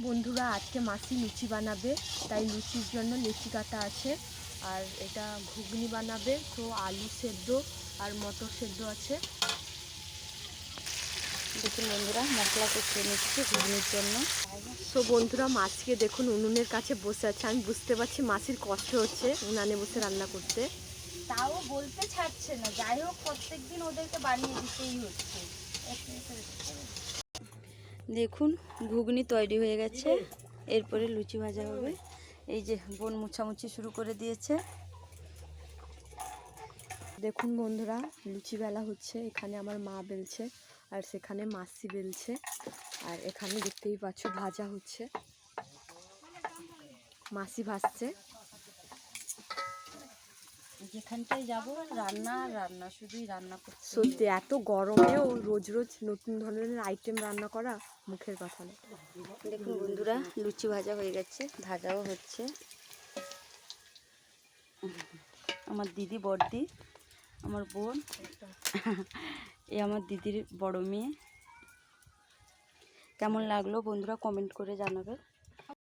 বন্ধুরা, আজকে মাসি লুচি বানাবে, তাই লুচির জন্য লেচি কাটা আছে। আর এটা ঘুগনি বানাবে, তো আলু সেদ্ধ আর মটর সেদ্ধ আছে। দেখুন বন্ধুরা, মশলা কষিয়ে নিচ্ছি ঘুগনির জন্য। তো বন্ধুরা, মাসিকে দেখুন উনুনের কাছে বসে আছে। আমি বুঝতে পারছি মাসির কষ্ট হচ্ছে উনানে বসে রান্না করতে। তাও বলতে ছাড়ছে না, যাই হোক প্রত্যেকদিন ওদেরকে বানিয়ে দিতেই হচ্ছে। দেখুন ঘুগনি তৈরি হয়ে গেছে, এরপরে লুচি ভাজা হবে। এই যে বোন মুছামুছি শুরু করে দিয়েছে। দেখুন বন্ধুরা, লুচি বেলা হচ্ছে। এখানে আমার মা বেলছে আর সেখানে মাসি বেলছে। আর এখানে দেখতেই পাচ্ছ ভাজা হচ্ছে, মাসি ভাজছে। যেখানটায় যাব রান্না রান্না, শুধুই রান্না করতে। সত্যি এত গরমেও রোজ রোজ নতুন ধরনের আইটেম রান্না করা মুখের কথা না। দেখুন বন্ধুরা, লুচি ভাজা হয়ে গেছে, ভাজাও হচ্ছে। আমার দিদি, বড়দি, আমার বোন, এ আমার দিদির বড় মেয়ে। কেমন লাগলো বন্ধুরা কমেন্ট করে জানাবে।